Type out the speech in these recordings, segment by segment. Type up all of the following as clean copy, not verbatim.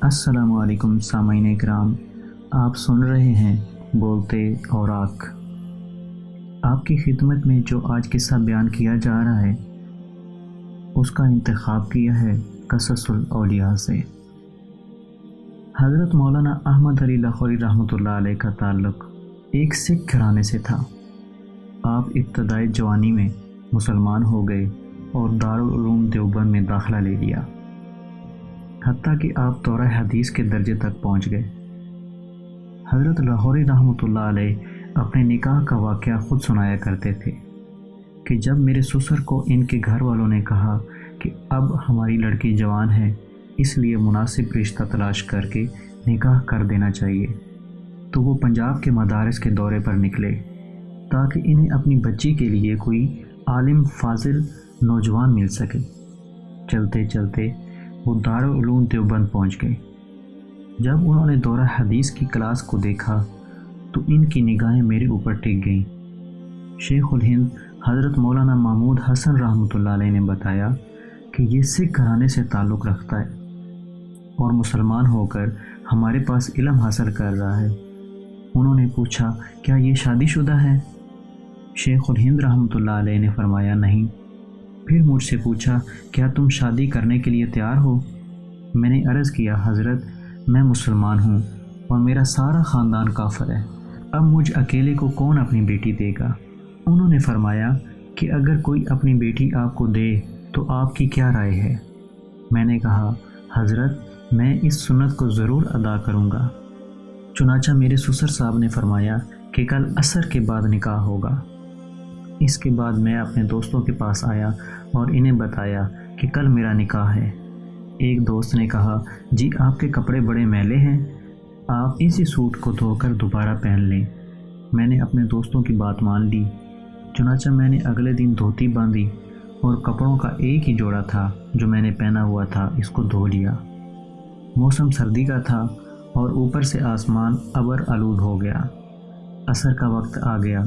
السلام علیکم سامعین اکرام، آپ سن رہے ہیں بولتے اوراق۔ آپ کی خدمت میں جو آج قصہ بیان کیا جا رہا ہے اس کا انتخاب کیا ہے قصص الاولیاء سے۔ حضرت مولانا احمد علی لاہوری رحمۃ اللہ علیہ کا تعلق ایک سکھ گھرانے سے تھا۔ آپ ابتدائی جوانی میں مسلمان ہو گئے اور دارالعلوم دیوبند میں داخلہ لے لیا، حتیٰ کہ آپ دورہ حدیث کے درجے تک پہنچ گئے۔ حضرت لاہوری رحمۃ اللہ علیہ اپنے نکاح کا واقعہ خود سنایا کرتے تھے کہ جب میرے سسر کو ان کے گھر والوں نے کہا کہ اب ہماری لڑکی جوان ہے، اس لیے مناسب رشتہ تلاش کر کے نکاح کر دینا چاہیے، تو وہ پنجاب کے مدارس کے دورے پر نکلے تاکہ انہیں اپنی بچی کے لیے کوئی عالم فاضل نوجوان مل سکے۔ چلتے چلتے وہ دارالعلوم دیوبند پہنچ گئے۔ جب انہوں نے دورہ حدیث کی کلاس کو دیکھا تو ان کی نگاہیں میرے اوپر ٹک گئیں۔ شیخ الہند حضرت مولانا محمود حسن رحمۃ اللہ علیہ نے بتایا کہ یہ سکھ گھرانے سے تعلق رکھتا ہے اور مسلمان ہو کر ہمارے پاس علم حاصل کر رہا ہے۔ انہوں نے پوچھا، کیا یہ شادی شدہ ہے؟ شیخ الہند رحمۃ اللہ علیہ نے فرمایا، نہیں۔ پھر مجھ سے پوچھا، کیا تم شادی کرنے کے لیے تیار ہو؟ میں نے عرض کیا، حضرت میں مسلمان ہوں اور میرا سارا خاندان کافر ہے، اب مجھ اکیلے کو کون اپنی بیٹی دے گا؟ انہوں نے فرمایا کہ اگر کوئی اپنی بیٹی آپ کو دے تو آپ کی کیا رائے ہے؟ میں نے کہا، حضرت میں اس سنت کو ضرور ادا کروں گا۔ چنانچہ میرے سسر صاحب نے فرمایا کہ کل عصر کے بعد نکاح ہوگا۔ اس کے بعد میں اپنے دوستوں کے پاس آیا اور انہیں بتایا کہ کل میرا نکاح ہے۔ ایک دوست نے کہا، جی آپ کے کپڑے بڑے میلے ہیں، آپ اسی سوٹ کو دھو کر دوبارہ پہن لیں۔ میں نے اپنے دوستوں کی بات مان لی، چنانچہ میں نے اگلے دن دھوتی باندھی اور کپڑوں کا ایک ہی جوڑا تھا جو میں نے پہنا ہوا تھا، اس کو دھو لیا۔ موسم سردی کا تھا اور اوپر سے آسمان ابر آلود ہو گیا۔ عصر کا وقت آ گیا۔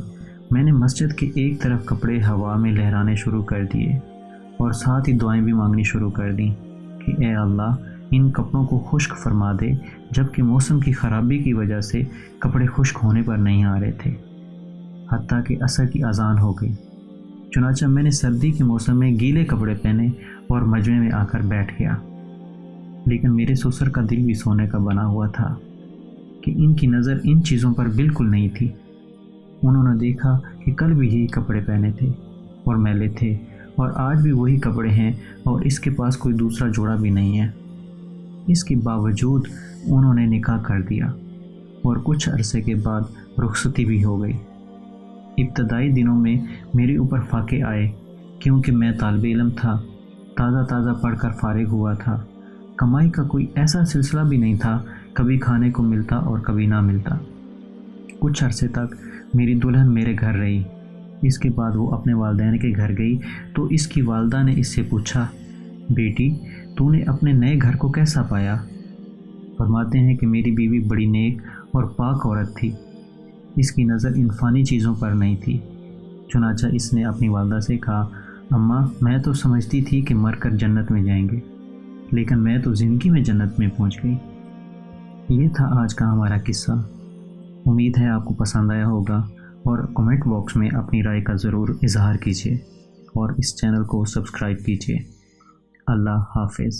میں نے مسجد کے ایک طرف کپڑے ہوا میں لہرانے شروع کر دیے اور ساتھ ہی دعائیں بھی مانگنی شروع کر دیں کہ اے اللہ ان کپڑوں کو خشک فرما دے، جبکہ موسم کی خرابی کی وجہ سے کپڑے خشک ہونے پر نہیں آ رہے تھے، حتیٰ کہ عصر کی اذان ہو گئی۔ چنانچہ میں نے سردی کے موسم میں گیلے کپڑے پہنے اور مجمع میں آ کر بیٹھ گیا، لیکن میرے سسر کا دل بھی سونے کا بنا ہوا تھا کہ ان کی نظر ان چیزوں پر بالکل نہیں تھی۔ انہوں نے دیکھا کہ کل بھی یہی کپڑے پہنے تھے اور میلے تھے، اور آج بھی وہی کپڑے ہیں اور اس کے پاس کوئی دوسرا جوڑا بھی نہیں ہے۔ اس کے باوجود انہوں نے نکاح کر دیا اور کچھ عرصے کے بعد رخصتی بھی ہو گئی۔ ابتدائی دنوں میں میرے اوپر فاقے آئے کیونکہ میں طالب علم تھا، تازہ پڑھ کر فارغ ہوا تھا، کمائی کا کوئی ایسا سلسلہ بھی نہیں تھا، کبھی کھانے کو ملتا اور کبھی نہ ملتا۔ کچھ عرصے تک میری دلہن میرے گھر رہی۔ اس کے بعد وہ اپنے والدین کے گھر گئی تو اس کی والدہ نے اس سے پوچھا، بیٹی تو نے اپنے نئے گھر کو کیسا پایا؟ فرماتے ہیں کہ میری بیوی بڑی نیک اور پاک عورت تھی، اس کی نظر ان فانی چیزوں پر نہیں تھی۔ چنانچہ اس نے اپنی والدہ سے کہا، اماں میں تو سمجھتی تھی کہ مر کر جنت میں جائیں گے، لیکن میں تو زندگی میں جنت میں پہنچ گئی۔ یہ تھا آج کا ہمارا قصہ۔ امید ہے آپ کو پسند آیا ہوگا، اور کمنٹ باکس میں اپنی رائے کا ضرور اظہار کیجیے اور اس چینل کو سبسکرائب کیجیے۔ اللہ حافظ۔